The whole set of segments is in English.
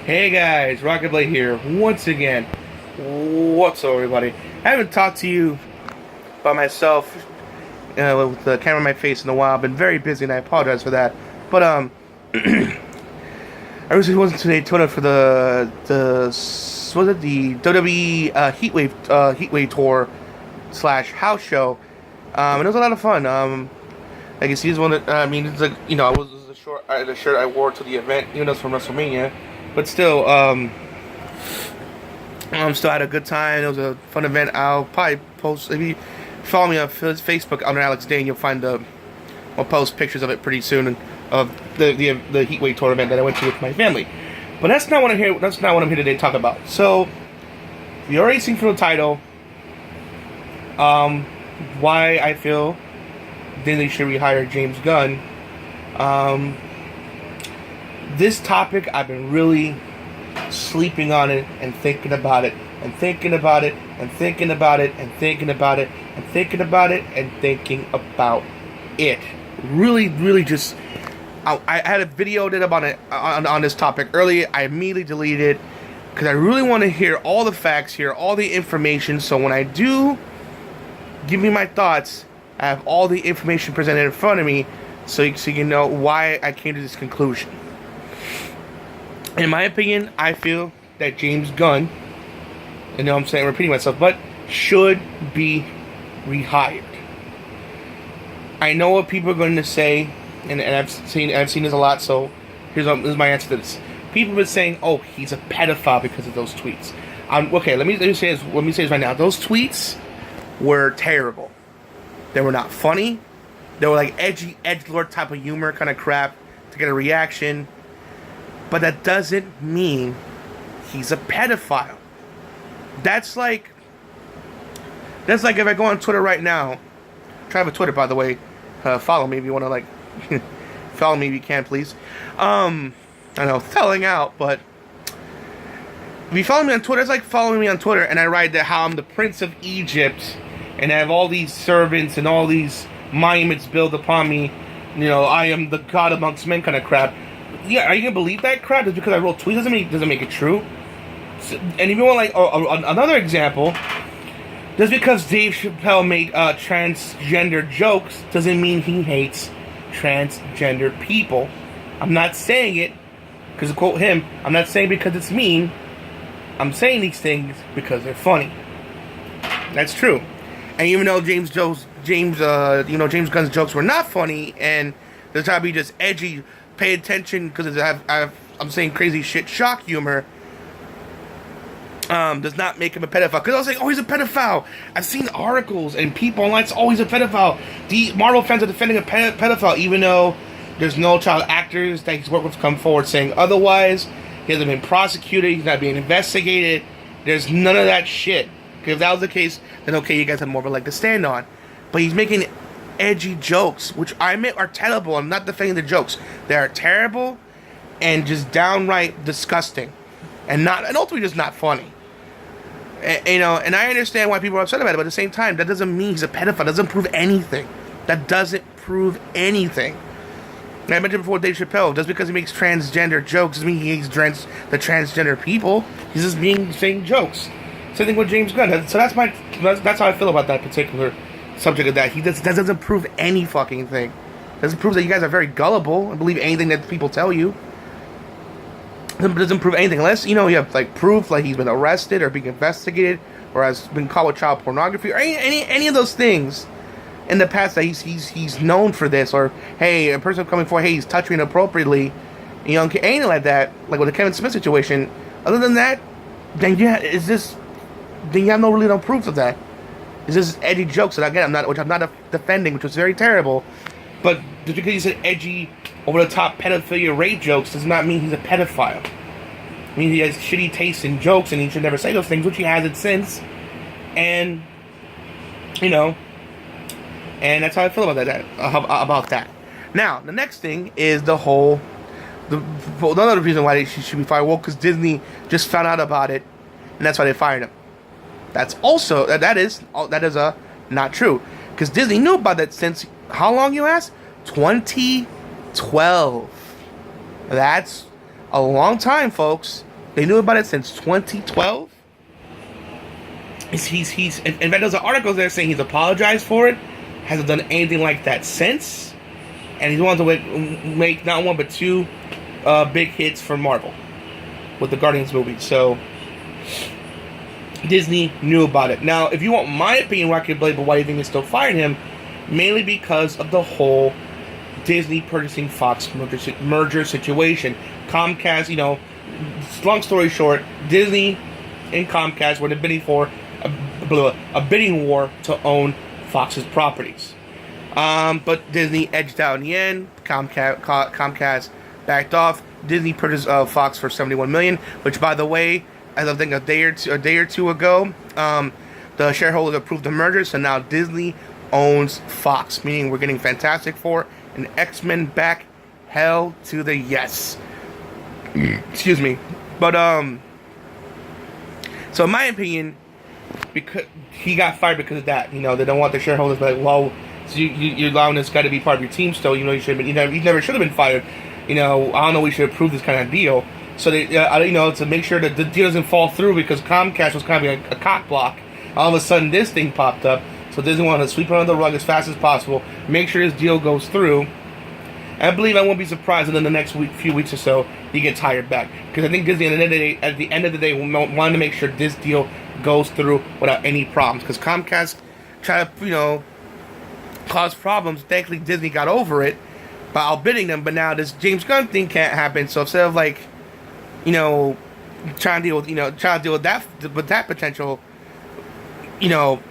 Hey guys, Rockingtheblade here once again. What's up, everybody? I haven't talked to you by myself with the camera in my face in a while. I've been very busy, and I apologize for that. But I recently wasn't today tuned up for the WWE Heatwave tour / house show. And it was a lot of fun. Like you see, it's one that it's like it was the shirt I wore to the event, even though it's from WrestleMania. But still, still had a good time. It was a fun event. I'll probably post, if you follow me on Facebook under Alex Dane, you'll find I'll post pictures of it pretty soon of the Heatwave tour event that I went to with my family. But that's not what I'm here. That's not what I'm here today to talk about. So, you already seen for the title, why I feel Disney should rehire James Gunn. This topic, I've been really sleeping on it and thinking about it and thinking about it and thinking about it and thinking about it and thinking about it and thinking about it. Really, really just... I had a video did up on this topic earlier. I immediately deleted it because I really want to hear all the facts, hear all the information, so when I do give me my thoughts, I have all the information presented in front of me so you know why I came to this conclusion. In my opinion, I feel that James Gunn, I know I'm repeating myself, but should be rehired. I know what people are going to say, and I've seen this a lot. So here's my answer to this. People have been saying, "Oh, he's a pedophile because of those tweets." Okay, let me say this right now. Those tweets were terrible. They were not funny. They were like edgelord type of humor kind of crap to get a reaction. But that doesn't mean he's a pedophile. That's like if I go on Twitter right now. Try to have a Twitter, by the way. Follow me if you want to follow me if you can, please. I know, selling out, but if you follow me on Twitter, it's like following me on Twitter, and I write that how I'm the Prince of Egypt, and I have all these servants and all these monuments built upon me. I am the God amongst men kind of crap. Yeah, are you gonna believe that crap? Just because I wrote tweets doesn't make it true. So, and if you want another example, just because Dave Chappelle made transgender jokes doesn't mean he hates transgender people. I'm not saying it because to quote him, I'm not saying because it's mean. I'm saying these things because they're funny. That's true. And even though James Gunn's jokes were not funny and they're trying to be just edgy. Pay attention because I'm saying crazy shit, shock humor. Does not make him a pedophile. Because I was like, oh, he's a pedophile. I've seen articles and people online say, oh, he's a pedophile. The Marvel fans are defending a pedophile, even though there's no child actors that he's worked with come forward saying otherwise. He hasn't been prosecuted. He's not being investigated. There's none of that shit. Because if that was the case, then okay, you guys have more of a leg to stand on. But he's making edgy jokes, which I admit are terrible. I'm not defending the jokes. They are terrible and just downright disgusting, and ultimately just not funny. And I understand why people are upset about it, but at the same time, that doesn't mean he's a pedophile. That doesn't prove anything. That doesn't prove anything. And I mentioned before Dave Chappelle, just because he makes transgender jokes doesn't mean he hates the transgender people. He's just saying jokes. Same thing with James Gunn. So that's how I feel about that particular subject of that. That doesn't prove any fucking thing. Doesn't prove that you guys are very gullible and believe anything that people tell you. Doesn't prove anything unless you have proof like he's been arrested or being investigated or has been caught with child pornography or any of those things in the past that he's known for this, or hey, a person coming forward, hey, he's touched me inappropriately, anything like that, like with the Kevin Smith situation. Other than that, then you have no proof of that. It's just edgy jokes that again I'm not defending, which was very terrible. But just because he said edgy, over the top pedophilia rape jokes does not mean he's a pedophile. I mean, he has shitty taste in jokes, and he should never say those things, which he hasn't since. And and that's how I feel about that. Now, the next thing is another reason why she should be fired. Well, because Disney just found out about it, and that's why they fired him. That's also that is not true, because Disney knew about that since how long, you ask? 2012. That's a long time, folks. They knew about it since 2012. And there's an article there saying he's apologized for it, hasn't done anything like that since, and he's wanted to make not one but two big hits for Marvel with the Guardians movie. So Disney knew about it. Now, if you want my opinion, Rockingtheblade, but why do you think they still fired him? Mainly because of the whole Disney purchasing Fox merger situation. Comcast, long story short, Disney and Comcast were bidding for a bidding war to own Fox's properties. But Disney edged out in the end. Comcast backed off. Disney purchased Fox for $71 million, which, by the way, as I think a day or two ago, the shareholders approved the merger, so now Disney owns Fox, meaning we're getting Fantastic Four and X-Men back. Hell to the yes. Excuse me. But so in my opinion, because he got fired because of that, they don't want the shareholders to be like, well, so you're allowing this guy to be part of your team still, you should have been, he never should have been fired. I don't know, we should approve this kind of deal. So they, to make sure that the deal doesn't fall through, because Comcast was kind of a cock block. All of a sudden, this thing popped up. So Disney wanted to sweep it under the rug as fast as possible, make sure this deal goes through. And I believe I won't be surprised if in the next few weeks or so he gets hired back, because I think Disney at the end of the day wanted to make sure this deal goes through without any problems. Because Comcast tried to cause problems. Thankfully, Disney got over it by outbidding them. But now this James Gunn thing can't happen. So instead of trying to deal with that potential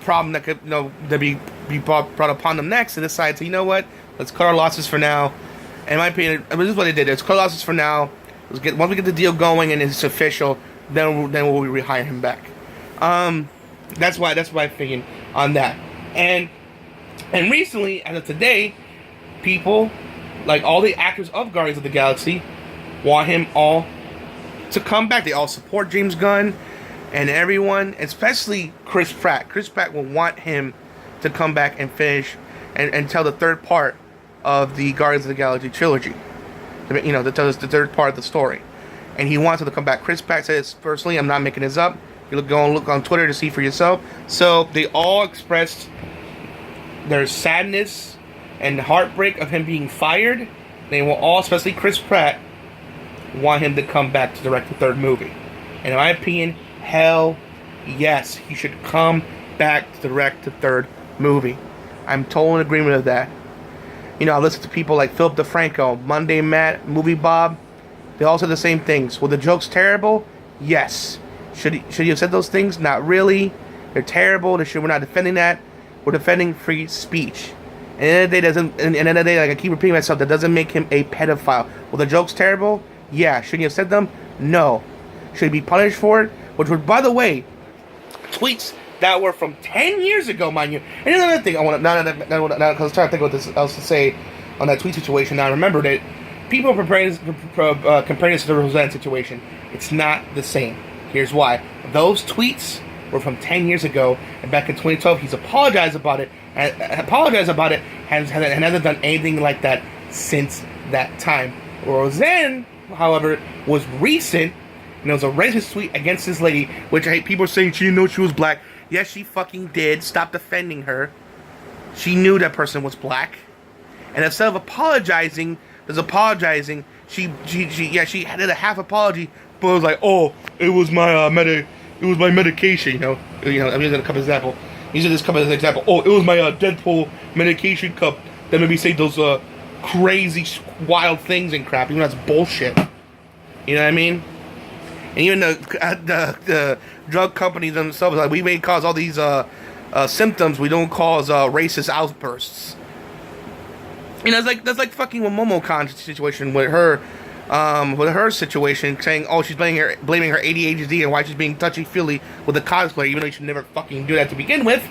problem that could that be brought upon them next, and decide to let's cut our losses for now. And in my opinion, this is what they did. Let's cut losses for now. Once we get the deal going and it's official, then we'll rehire him back. That's my opinion on that. And recently, as of today, people like all the actors of Guardians of the Galaxy want him all to come back. They all support James Gunn and everyone, especially Chris Pratt. Chris Pratt will want him to come back and finish and tell the third part of the Guardians of the Galaxy trilogy. To tell us the third part of the story. And he wants him to come back. Chris Pratt says, personally, I'm not making this up. You go and look on Twitter to see for yourself. So they all expressed their sadness and heartbreak of him being fired. They will all, especially Chris Pratt, want him to come back to direct the third movie. And in my opinion, hell yes, he should come back to direct the third movie. I'm totally in agreement with that. I listen to people like Philip DeFranco, Monday Matt, Movie Bob. They all said the same things. Were the jokes terrible? Yes. Should he have said those things? Not really. They're terrible. We're not defending that. We're defending free speech. And at the end of the day, like I keep repeating myself, that doesn't make him a pedophile. Were the jokes terrible? Yeah. Should he have said them? No. Should he be punished for it? Which were, by the way, tweets that were from 10 years ago, mind you. And another thing I want to, because I was trying to think what else to say on that tweet situation. Now I remembered it. People are comparing this to the Roseanne situation. It's not the same. Here's why. Those tweets were from 10 years ago, and back in 2012, he's apologized about it, and hasn't done anything like that since that time. Roseanne, however, was recent, and it was a racist tweet against this lady, which I hate. People are saying she didn't know she was black. Yes, she fucking did. Stop defending her. She knew that person was black, and instead of apologizing, she had a half apology, but it was like, oh, it was my medication, I'm using a cup as example. Using this cup as an example. Oh, it was my Deadpool medication cup that made me say those crazy, wild things and crap. Even that's bullshit. You know what I mean? And even the drug companies themselves, like, we may cause all these symptoms, we don't cause racist outbursts. That's like fucking with Momo-Khan's situation with her situation, saying, oh, she's blaming her ADHD and why she's being touchy-feely with the cosplay, even though you should never fucking do that to begin with.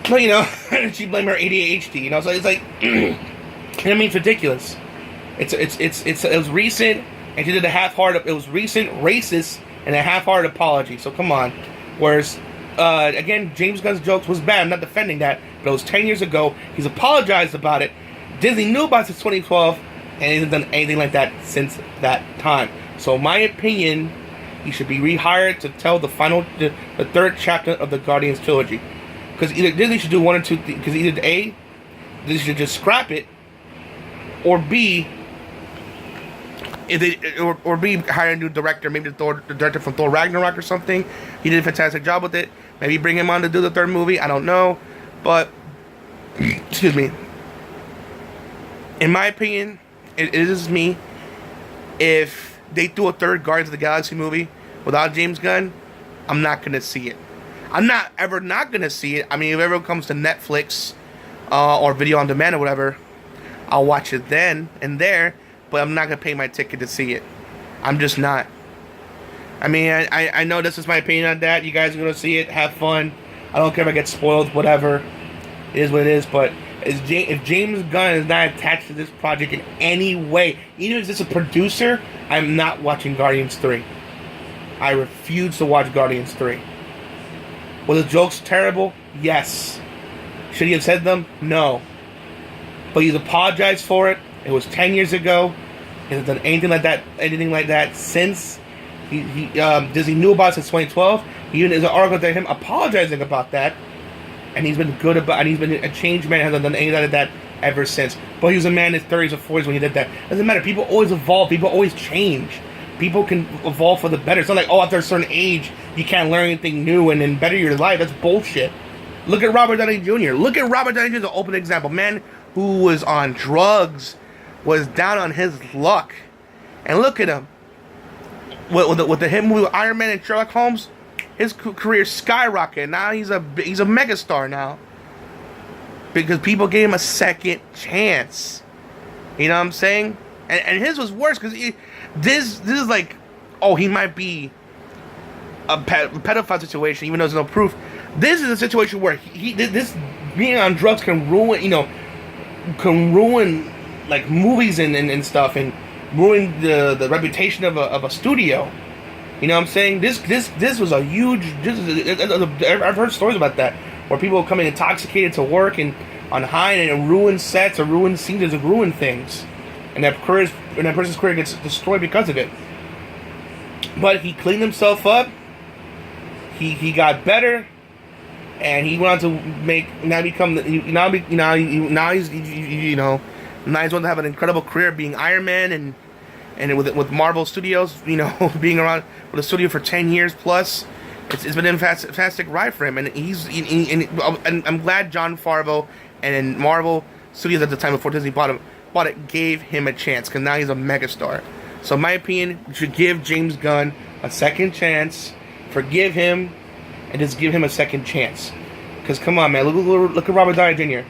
But, she blamed her ADHD, so it's like, it's ridiculous. It was recent, and she did a half-hearted, it was recent, racist, and a half-hearted apology, so come on. Whereas, again, James Gunn's jokes was bad, I'm not defending that, but it was 10 years ago, he's apologized about it, Disney knew about it since 2012, and he hasn't done anything like that since that time. So my opinion He should be rehired to tell the third chapter of the Guardians trilogy. Because either Disney should do one or two things. Because either A, Disney should just scrap it, or B, or B, hire a new director, maybe the director from Thor Ragnarok or something. He did a fantastic job with it. Maybe bring him on to do the third movie. I don't know, but excuse me. In my opinion, it is me. If they do a third Guardians of the Galaxy movie without James Gunn, I'm not gonna see it. I'm not gonna see it. I mean, if it ever comes to Netflix or video on demand or whatever, I'll watch it then and there. But I'm not gonna pay my ticket to see it. I'm just not. I mean, I know this is my opinion on that. You guys are gonna see it, have fun. I don't care if I get spoiled, whatever. It is what it is. But if James Gunn is not attached to this project in any way, even if it's a producer, I'm not watching Guardians 3. I refuse to watch Guardians 3. Were the jokes terrible? Yes. Should he have said them? No. But he's apologized for it. It was 10 years ago. He hasn't done anything like that since. Disney knew about it since 2012. Even there's an article to him apologizing about that, and he's been good about. And he's been a changed man. Hasn't done anything like that ever since. But he was a man in his 30s or 40s when he did that. Doesn't matter. People always evolve. People always change. People can evolve for the better. It's not like, after a certain age you can't learn anything new and then better your life. That's bullshit. Look at Robert Downey Jr. Look at Robert Downey Jr. as an open example. Man who was on drugs, was down on his luck, and look at him. With the hit movie with Iron Man and Sherlock Holmes, his career skyrocketed. Now he's a megastar now because people gave him a second chance. You know what I'm saying? And his was worse because this is like, he might be a pedophile situation, even though there's no proof. This is a situation where this being on drugs can ruin, like movies and stuff, and ruin the reputation of a studio. You know what I'm saying? This was a huge. I've heard stories about that where people come in intoxicated to work and on high and ruin sets or ruin scenes or ruin things, and that person's career gets destroyed because of it. But he cleaned himself up. He got better, and he went on to now he's going to have an incredible career being Iron Man and with Marvel Studios, being around with a studio for 10 years plus. It's been a fantastic ride for him, and and I'm glad Jon Favreau and Marvel Studios at the time before Disney bought it gave him a chance, because now he's a megastar. So in my opinion, you should give James Gunn a second chance, forgive him, and just give him a second chance. Because come on, man, look at Robert Downey Jr.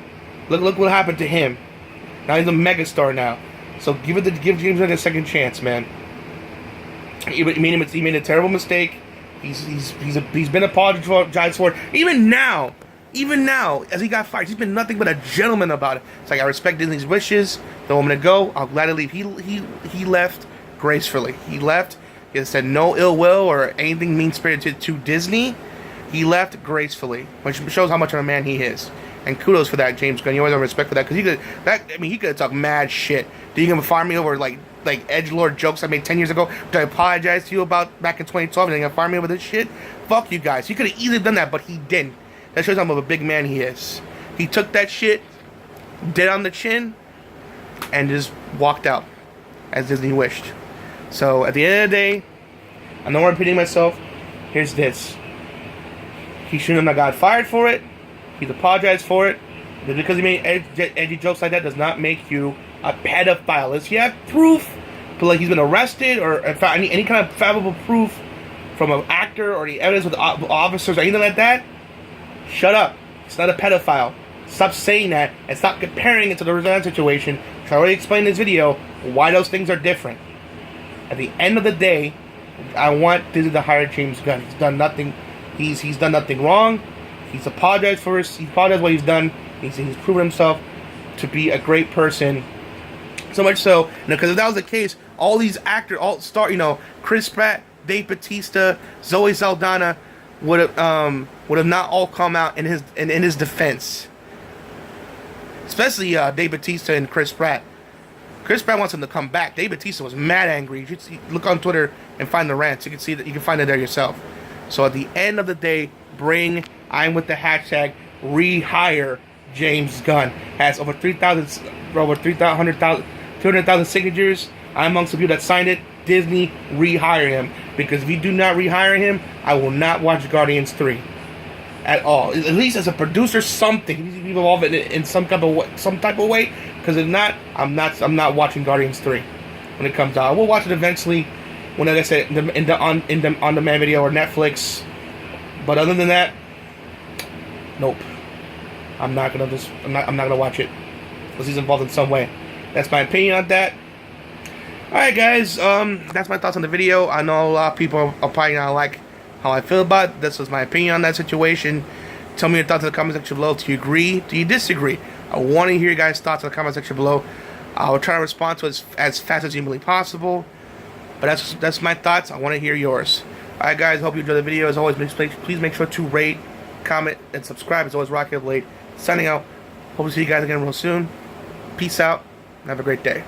Look what happened to him. Now he's a megastar now. So give James Gunn a second chance, man. He made a terrible mistake. He's been apologized for it. Even now, as he got fired, he's been nothing but a gentleman about it. It's like, I respect Disney's wishes. Don't want me to go. I'll gladly leave. He left gracefully. He left. He said no ill will or anything mean-spirited to Disney. He left gracefully, which shows how much of a man he is. And kudos for that, James Gunn. You always have respect for that, because he could have talked mad shit. Did you gonna fire me over like edgelord jokes I made 10 years ago? Did I apologize to you about back in 2012? And you gonna fire me over this shit? Fuck you guys. He could have easily done that, but he didn't. That shows how much of a big man he is. He took that shit, dead on the chin, and just walked out as Disney wished. So at the end of the day, I know I'm repeating myself. Here's this. He shouldn't have got fired for it. He's apologized for it. Just because he made edgy jokes like that does not make you a pedophile. Unless you have proof, but like he's been arrested or any kind of favorable proof from an actor or the evidence with officers or anything like that, shut up. It's not a pedophile. Stop saying that and stop comparing it to the Roseanne situation. I already explained in this video why those things are different. At the end of the day, I want Disney to hire James Gunn. He's done nothing. He's done nothing wrong. He's apologized for what he's done. He's proven himself to be a great person. So much so, because if that was the case, all these actors, Chris Pratt, Dave Bautista, Zoe Saldana would have not all come out in his defense. Especially Dave Bautista and Chris Pratt. Chris Pratt wants him to come back. Dave Bautista was mad angry. You should look on Twitter and find the rants. You can see that, you can find it there yourself. So at the end of the day, I'm with the hashtag rehire James Gunn. Has over 200,000 signatures. I'm amongst the people that signed it. Disney, rehire him, because if you do not rehire him, I will not watch Guardians 3 at all. At least as a producer, something. He needs to be involved in some type of way. Because if not, I'm not watching Guardians 3 when it comes out. I will watch it eventually when, like I said, on demand video or Netflix. But other than that, nope. I'm not gonna watch it unless he's involved in some way. That's my opinion on that. Alright guys, that's my thoughts on the video. I know a lot of people are probably not like how I feel about it. This was my opinion on that situation. Tell me your thoughts in the comment section below. Do you agree? Do you disagree? I want to hear your guys' thoughts in the comment section below. I will try to respond to it as fast as humanly possible. But that's my thoughts. I want to hear yours. Alright guys, hope you enjoyed the video. As always, please make sure to rate, comment, and subscribe. As always, Rockingtheblade signing out. Hope to see you guys again real soon. Peace out. And have a great day.